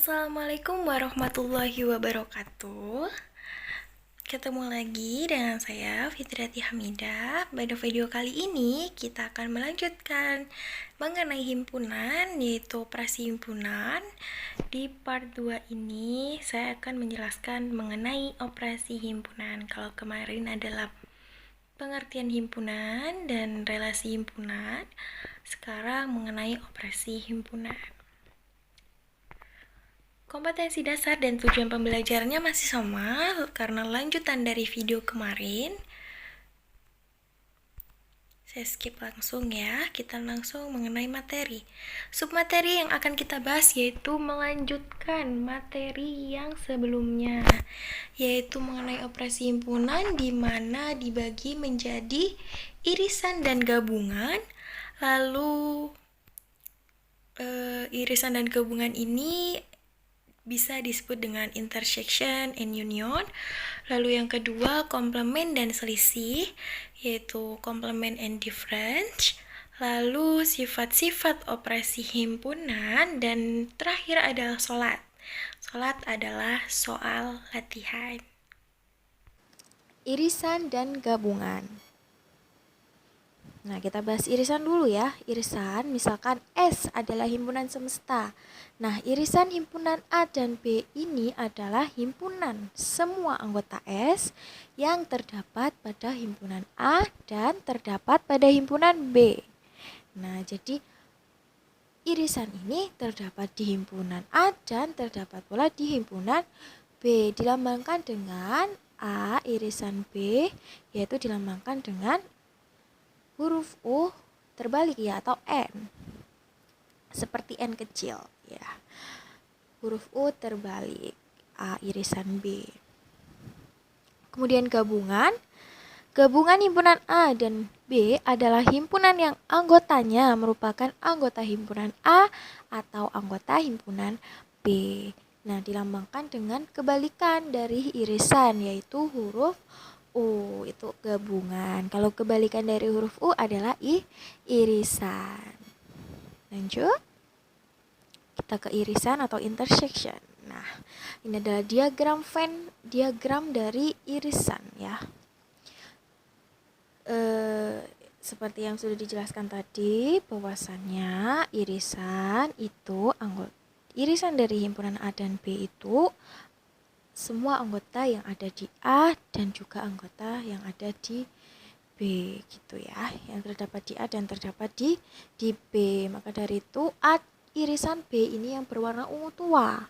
Assalamualaikum warahmatullahi wabarakatuh. Ketemu lagi dengan saya Fitriati Hamidah. Pada video kali ini kita akan melanjutkan mengenai himpunan, yaitu operasi himpunan. Di part 2 ini saya akan menjelaskan mengenai operasi himpunan. Kalau kemarin adalah pengertian himpunan dan relasi himpunan, sekarang mengenai operasi himpunan. Kompetensi dasar dan tujuan pembelajarannya masih sama karena lanjutan dari video kemarin. Saya skip langsung ya, kita langsung mengenai materi. Submateri yang akan kita bahas yaitu melanjutkan materi yang sebelumnya, yaitu mengenai operasi himpunan di mana dibagi menjadi irisan dan gabungan. Lalu irisan dan gabungan ini bisa disebut dengan intersection and union. Lalu yang kedua, komplement dan selisih, yaitu complement and difference. Lalu sifat-sifat operasi himpunan, dan terakhir adalah sholat. Sholat adalah soal latihan. Irisan dan gabungan. Nah, kita bahas irisan dulu ya. Irisan, misalkan S adalah himpunan semesta. Nah, irisan himpunan A dan B ini adalah himpunan semua anggota S yang terdapat pada himpunan A dan terdapat pada himpunan B. Nah, jadi irisan ini terdapat di himpunan A dan terdapat pula di himpunan B. Dilambangkan dengan A irisan B, yaitu dilambangkan dengan huruf U terbalik ya, atau N, seperti N kecil ya. Huruf U terbalik, A irisan B. Kemudian gabungan himpunan A dan B adalah himpunan yang anggotanya merupakan anggota himpunan A atau anggota himpunan B. Nah, dilambangkan dengan kebalikan dari irisan, yaitu huruf U, itu gabungan. Kalau kebalikan dari huruf U adalah irisan. Lanjut. Kita ke irisan atau intersection. Nah, ini adalah diagram dari irisan ya. Seperti yang sudah dijelaskan tadi, bahwasannya irisan dari himpunan A dan B itu semua anggota yang ada di A dan juga anggota yang ada di B gitu ya, yang terdapat di A dan terdapat di B. Maka dari itu irisan B ini yang berwarna ungu tua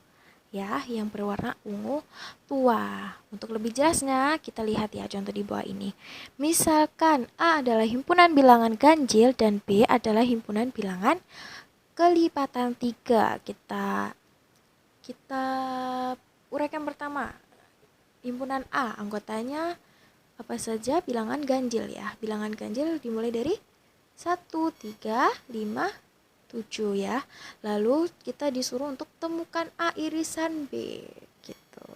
ya, yang berwarna ungu tua. Untuk lebih jelasnya kita lihat ya contoh di bawah ini. Misalkan A adalah himpunan bilangan ganjil dan B adalah himpunan bilangan kelipatan 3. Kita uraikan pertama. Himpunan A, anggotanya apa saja? Bilangan ganjil ya. Bilangan ganjil dimulai dari 1, 3, 5, 7 ya. Lalu kita disuruh untuk temukan A irisan B gitu.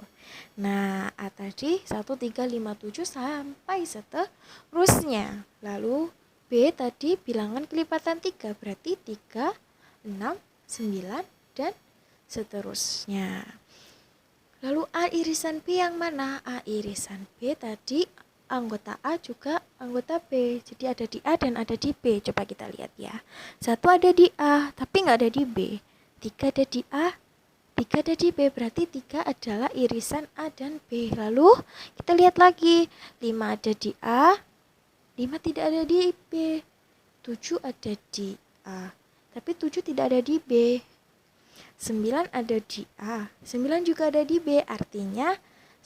Nah, A tadi 1, 3, 5, 7 sampai seterusnya. Lalu B tadi bilangan kelipatan 3, berarti 3, 6, 9 dan seterusnya. Lalu A irisan B yang mana? A irisan B tadi anggota A juga anggota B. Jadi ada di A dan ada di B. Coba kita lihat ya. 1 ada di A, tapi nggak ada di B. 3 ada di A, 3 ada di B. Berarti 3 adalah irisan A dan B. Lalu kita lihat lagi. 5 ada di A, 5 tidak ada di B. 7 ada di A, tapi 7 tidak ada di B. 9 ada di A, 9 juga ada di B, artinya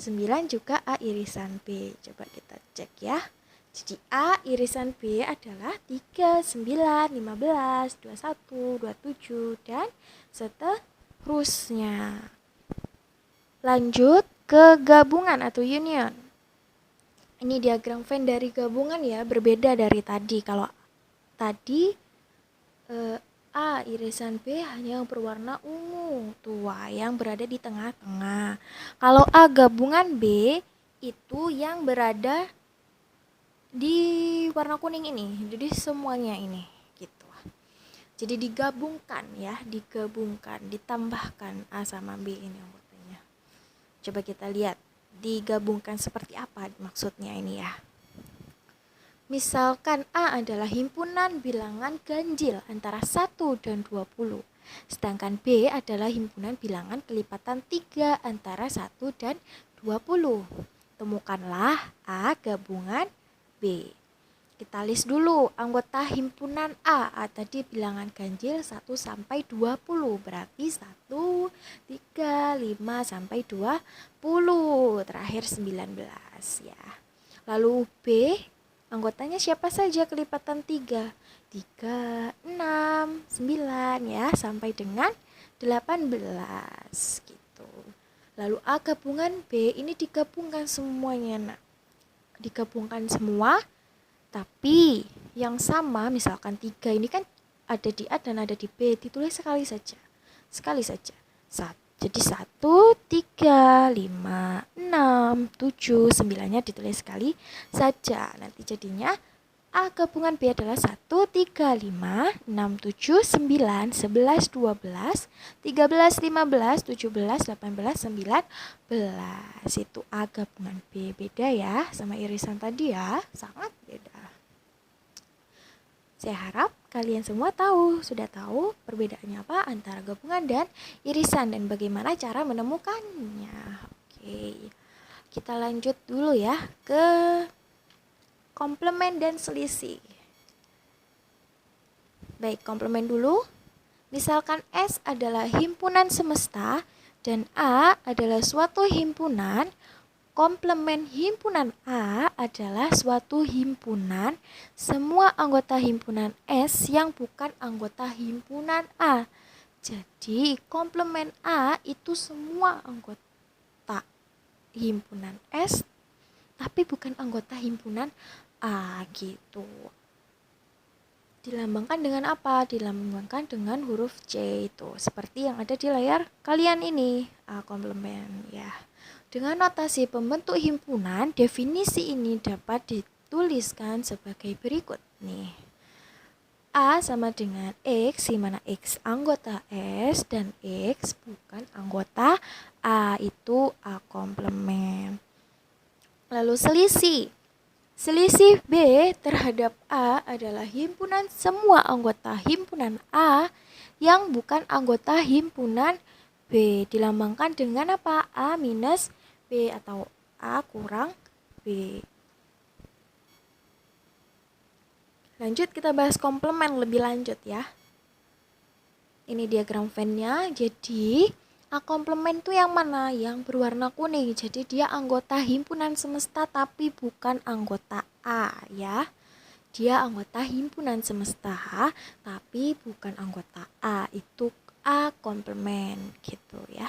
9 juga A irisan B. Coba kita cek ya. Jadi A irisan B adalah 3, 9, 15, 21, 27, dan seterusnya. Lanjut ke gabungan atau union. Ini diagram Venn dari gabungan ya, berbeda dari tadi. Kalau tadi A irisan B hanya berwarna ungu tua yang berada di tengah-tengah. Kalau A gabungan B itu yang berada di warna kuning ini, jadi semuanya ini gitu. Jadi digabungkan ya, ditambahkan A sama B ini anggotanya. Coba kita lihat digabungkan seperti apa maksudnya ini ya. Misalkan A adalah himpunan bilangan ganjil antara 1 dan 20. Sedangkan B adalah himpunan bilangan kelipatan 3 antara 1 dan 20. Temukanlah A gabungan B. Kita list dulu anggota himpunan A tadi bilangan ganjil 1 sampai 20. Berarti 1, 3, 5 sampai 20. Terakhir 19 ya. Lalu B anggotanya siapa saja kelipatan 3? 3, 6, 9 ya, sampai dengan 18 gitu. Lalu A gabungan B ini digabungkan semuanya nak. Digabungkan semua, tapi yang sama misalkan 3 ini kan ada di A dan ada di B, ditulis sekali saja. Sekali saja. Jadi 1, 3, 5, 6, 7, 9-nya ditulis sekali saja. Nanti jadinya A gabungan B adalah 1, 3, 5, 6, 7, 9, 11, 12, 13, 15, 17, 18, 19. Itu A gabungan B. Beda ya sama irisan tadi ya. Sangat beda. Saya harap kalian semua sudah tahu perbedaannya apa antara gabungan dan irisan dan bagaimana cara menemukannya. Oke, kita lanjut dulu ya ke komplement dan selisih. Baik, komplement dulu. Misalkan S adalah himpunan semesta dan A adalah suatu himpunan. Komplement himpunan A adalah suatu himpunan semua anggota himpunan S yang bukan anggota himpunan A. Jadi komplement A itu semua anggota himpunan S tapi bukan anggota himpunan A gitu. Dilambangkan dengan apa? Dilambangkan dengan huruf C itu. Seperti yang ada di layar kalian ini. A komplement ya. Dengan notasi pembentuk himpunan, definisi ini dapat dituliskan sebagai berikut nih. A sama dengan X, di mana X anggota S dan X bukan anggota A, itu A komplement. Lalu selisih. Selisih B terhadap A adalah himpunan semua anggota himpunan A yang bukan anggota himpunan B. Dilambangkan dengan apa? A minus B atau A kurang B. Lanjut kita bahas komplement lebih lanjut ya. Ini diagram Venn-nya. Jadi A komplement itu yang mana? Yang berwarna kuning. Jadi dia anggota himpunan semesta tapi bukan anggota A ya. Dia anggota himpunan semesta tapi bukan anggota A. Itu A komplement gitu ya.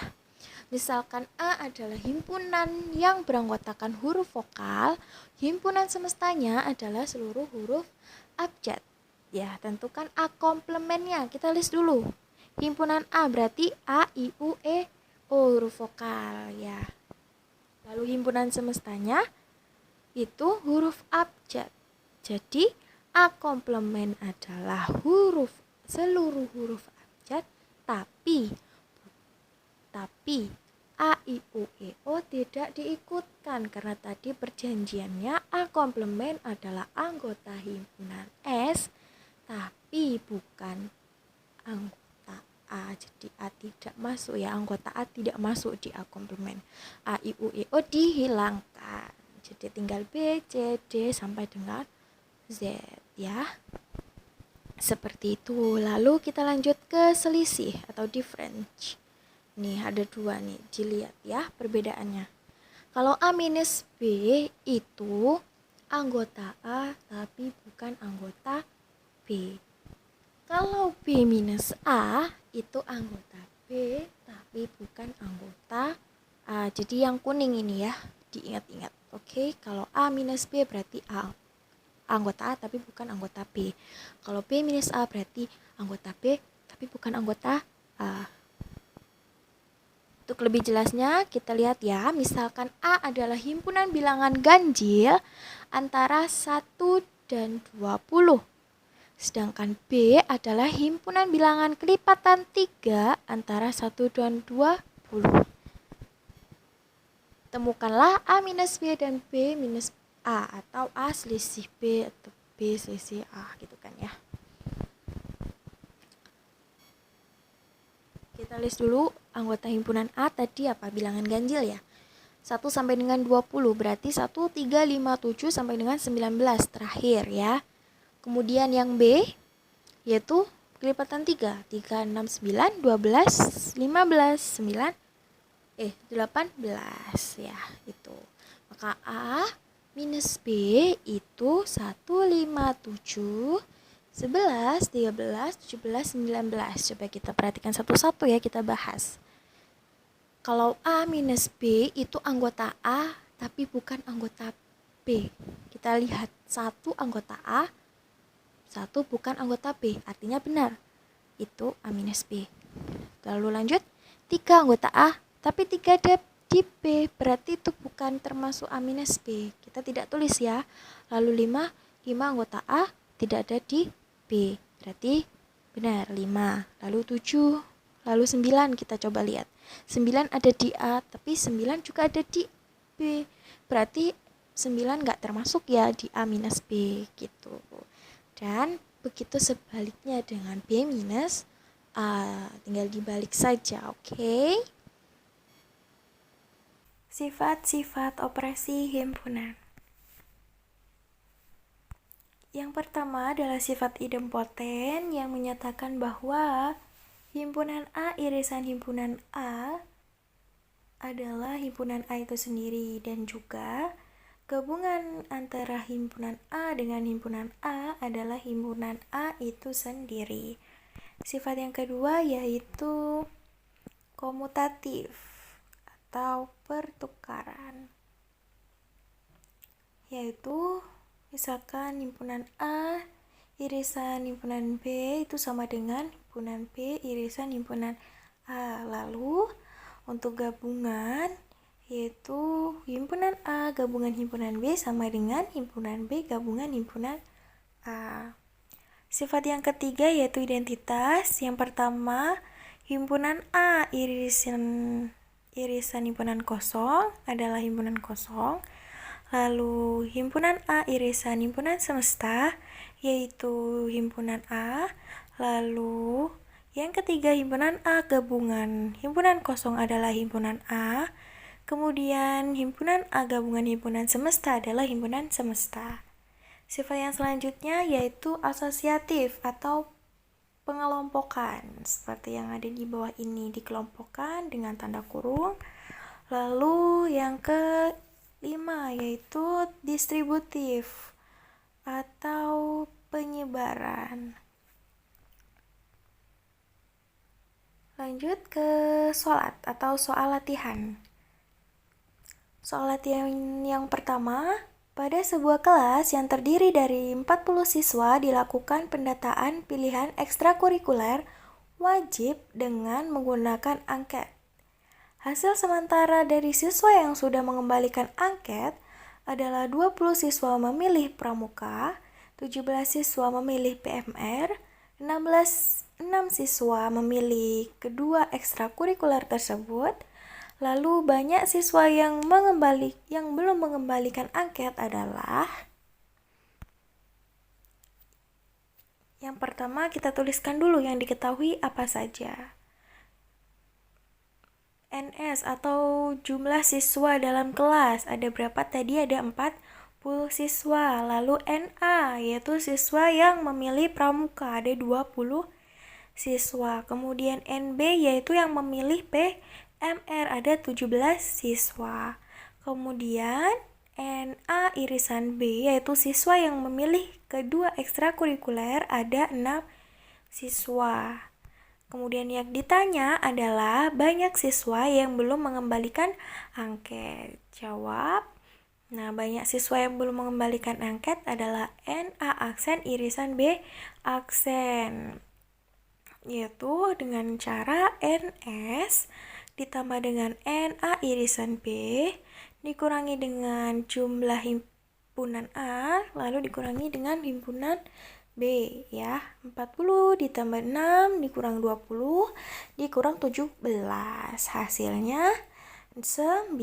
Misalkan A adalah himpunan yang beranggotakan huruf vokal, himpunan semestanya adalah seluruh huruf abjad. Ya, tentukan A komplementnya. Kita list dulu. Himpunan A berarti A, I, U, E, O huruf vokal ya. Lalu himpunan semestanya itu huruf abjad. Jadi A komplement adalah seluruh huruf abjad tapi A, I, U, E, O tidak diikutkan karena tadi perjanjiannya A komplement adalah anggota himpunan S tapi bukan anggota A. Jadi A tidak masuk ya, anggota A tidak masuk di A komplement. A, I, U, E, O dihilangkan. Jadi tinggal B, C, D sampai dengan Z ya. Seperti itu. Lalu kita lanjut ke selisih atau difference. Nih ada 2 nih, dilihat ya perbedaannya. Kalau A minus B itu anggota A tapi bukan anggota B. Kalau B minus A itu anggota B tapi bukan anggota A. Jadi yang kuning ini ya, diingat-ingat. Oke, kalau A minus B berarti A anggota A tapi bukan anggota B. Kalau B minus A berarti anggota B tapi bukan anggota A. Untuk lebih jelasnya kita lihat ya, misalkan A adalah himpunan bilangan ganjil antara 1 dan 20. Sedangkan B adalah himpunan bilangan kelipatan 3 antara 1 dan 20. Temukanlah A minus B dan B minus A, atau A selisih B atau B selisih A gitu kan ya. Kita list dulu anggota himpunan A tadi apa? Bilangan ganjil ya. 1 sampai dengan 20 berarti 1, 3, 5, 7 sampai dengan 19 terakhir ya. Kemudian yang B yaitu kelipatan 3, 3, 6, 9, 12, 15, 9, 18 ya itu. Maka A minus B itu 1, 5, 7, 11, 13, 17, 19. Coba kita perhatikan satu-satu ya, kita bahas. Kalau A minus B itu anggota A tapi bukan anggota B. Kita lihat, satu anggota A, satu bukan anggota B, artinya benar. Itu A minus B. Lalu lanjut, 3 anggota A tapi 3 ada di B, berarti itu bukan termasuk A minus B. Kita tidak tulis ya. Lalu 5 anggota A tidak ada di B, berarti benar 5. Lalu 7, lalu 9, kita coba lihat. 9 ada di A, tapi 9 juga ada di B, berarti 9 nggak termasuk ya di A minus B gitu. Dan begitu sebaliknya dengan B minus A, tinggal dibalik saja, oke? Sifat-sifat operasi himpunan. Yang pertama adalah sifat idempoten yang menyatakan bahwa himpunan A irisan himpunan A adalah himpunan A itu sendiri, dan juga gabungan antara himpunan A dengan himpunan A adalah himpunan A itu sendiri. Sifat yang kedua yaitu komutatif atau pertukaran, yaitu misalkan himpunan A irisan himpunan B itu sama dengan himpunan B irisan himpunan A. Lalu untuk gabungan yaitu himpunan A gabungan himpunan B sama dengan himpunan B gabungan himpunan A. Sifat yang ketiga yaitu identitas. Yang pertama, himpunan A irisan himpunan kosong adalah himpunan kosong. Lalu himpunan A irisan himpunan semesta yaitu himpunan A. Lalu yang ketiga, himpunan A gabungan himpunan kosong adalah himpunan A. Kemudian himpunan A gabungan himpunan semesta adalah himpunan semesta. Sifat yang selanjutnya yaitu asosiatif atau pengelompokan, seperti yang ada di bawah ini, dikelompokkan dengan tanda kurung. Lalu yang kelima yaitu distributif atau penyebaran. Lanjut ke sholat atau soal latihan. Soal latihan yang pertama, pada sebuah kelas yang terdiri dari 40 siswa dilakukan pendataan pilihan ekstrakurikuler wajib dengan menggunakan angket. Hasil sementara dari siswa yang sudah mengembalikan angket adalah 20 siswa memilih pramuka, 17 siswa memilih PMR, 6 siswa memilih kedua ekstrakurikuler tersebut. Lalu banyak siswa yang belum mengembalikan angket adalah, yang pertama kita tuliskan dulu yang diketahui apa saja. NS atau jumlah siswa dalam kelas ada berapa tadi? Ada 40 siswa. Lalu NA yaitu siswa yang memilih pramuka ada 20 siswa. Kemudian NB yaitu yang memilih PMR ada 17 siswa. Kemudian NA irisan B yaitu siswa yang memilih kedua ekstrakurikuler ada 6 siswa. Kemudian yang ditanya adalah banyak siswa yang belum mengembalikan angket. Jawab. Nah, banyak siswa yang belum mengembalikan angket adalah NA aksen irisan B aksen, yaitu dengan cara NS ditambah dengan NA irisan B dikurangi dengan jumlah himpunan A lalu dikurangi dengan himpunan B ya. 40 ditambah 6 dikurang 20 dikurang 17. Hasilnya 9.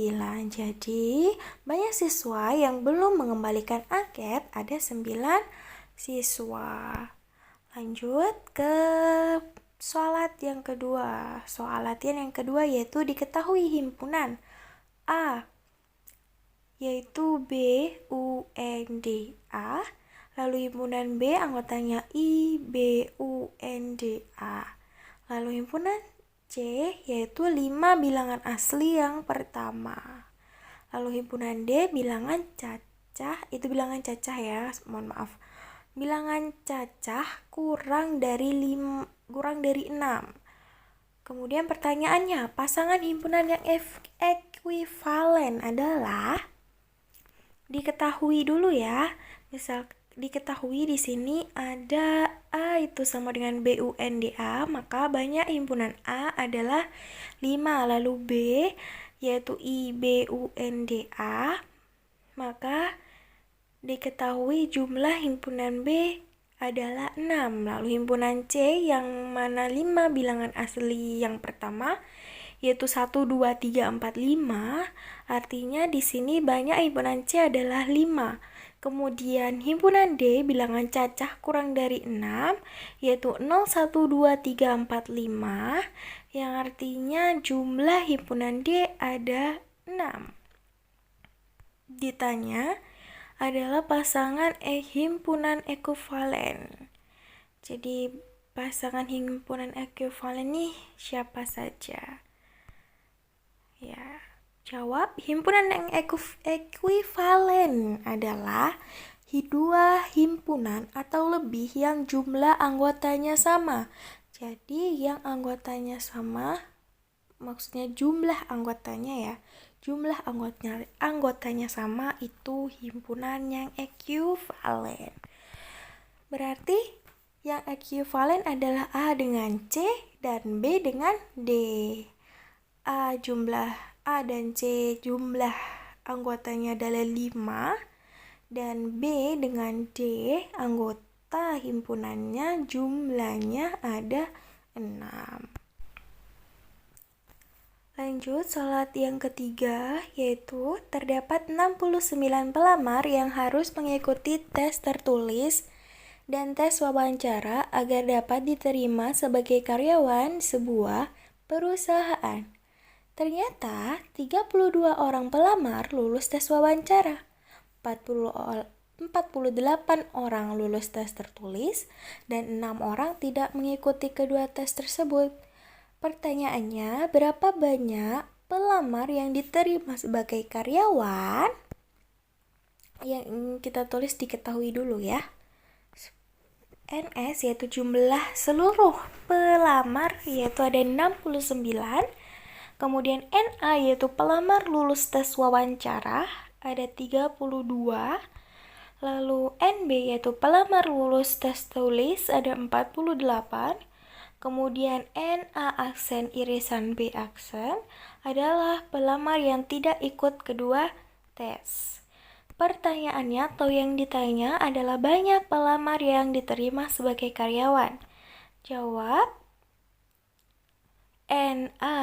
Jadi banyak siswa yang belum mengembalikan angket, ada 9 siswa. Lanjut ke soal latihan yang kedua yaitu diketahui himpunan A yaitu BUNDA, lalu himpunan B anggotanya IBUNDA, lalu himpunan C yaitu 5 bilangan asli yang pertama, lalu himpunan D bilangan cacah, itu bilangan cacah ya, mohon maaf, bilangan cacah kurang dari 6. Kemudian pertanyaannya, pasangan himpunan yang ekuivalen adalah, diketahui dulu ya. Misal diketahui di sini ada A itu sama dengan BUNDA, maka banyak himpunan A adalah 5, lalu B yaitu IBUNDA, maka diketahui jumlah himpunan B adalah 6. Lalu himpunan C yang mana 5 bilangan asli yang pertama yaitu 1, 2, 3, 4, 5. Artinya di sini banyak himpunan C adalah 5. Kemudian himpunan D bilangan cacah kurang dari 6 yaitu 0, 1, 2, 3, 4, 5, yang artinya jumlah himpunan D ada 6. Ditanya adalah pasangan himpunan ekuivalen. Jadi pasangan himpunan ekuivalen nih siapa saja? Ya, jawab, himpunan yang ekuivalen adalah dua himpunan atau lebih yang jumlah anggotanya sama. Jadi yang anggotanya sama, maksudnya jumlah anggotanya ya, jumlah anggotanya sama, itu himpunan yang ekuivalen. Berarti yang ekuivalen adalah A dengan C dan B dengan D. A dan C jumlah anggotanya adalah 5 dan B dengan D anggota himpunannya jumlahnya ada 6. Lanjut salat yang ketiga yaitu terdapat 69 pelamar yang harus mengikuti tes tertulis dan tes wawancara agar dapat diterima sebagai karyawan sebuah perusahaan. Ternyata 32 orang pelamar lulus tes wawancara, 48 orang lulus tes tertulis, dan 6 orang tidak mengikuti kedua tes tersebut. Pertanyaannya, berapa banyak pelamar yang diterima sebagai karyawan? Yang kita tulis diketahui dulu ya. NS yaitu jumlah seluruh pelamar yaitu ada 69. Kemudian NA yaitu pelamar lulus tes wawancara ada 32. Lalu NB yaitu pelamar lulus tes tulis ada 48. Kemudian NA aksen irisan B aksen adalah pelamar yang tidak ikut kedua tes. Pertanyaannya atau yang ditanya adalah banyak pelamar yang diterima sebagai karyawan. Jawab, NA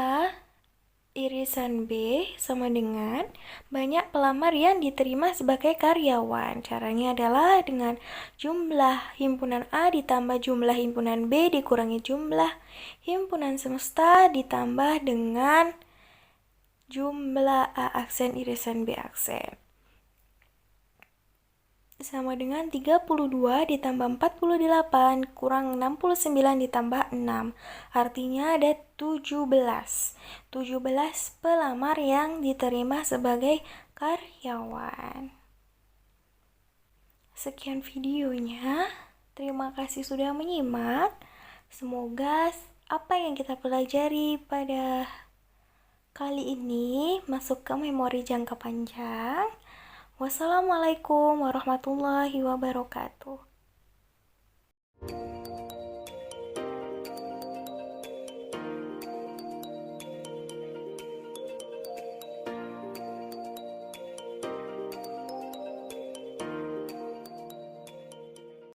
irisan B sama dengan banyak pelamar yang diterima sebagai karyawan. Caranya adalah dengan jumlah himpunan A ditambah jumlah himpunan B dikurangi jumlah himpunan semesta ditambah dengan jumlah A aksen irisan B aksen. Sama dengan 32 ditambah 48 kurang 69 ditambah 6. Artinya ada 17 pelamar yang diterima sebagai karyawan. Sekian videonya. Terima kasih sudah menyimak. Semoga apa yang kita pelajari pada kali ini masuk ke memori jangka panjang. Wassalamualaikum warahmatullahi wabarakatuh.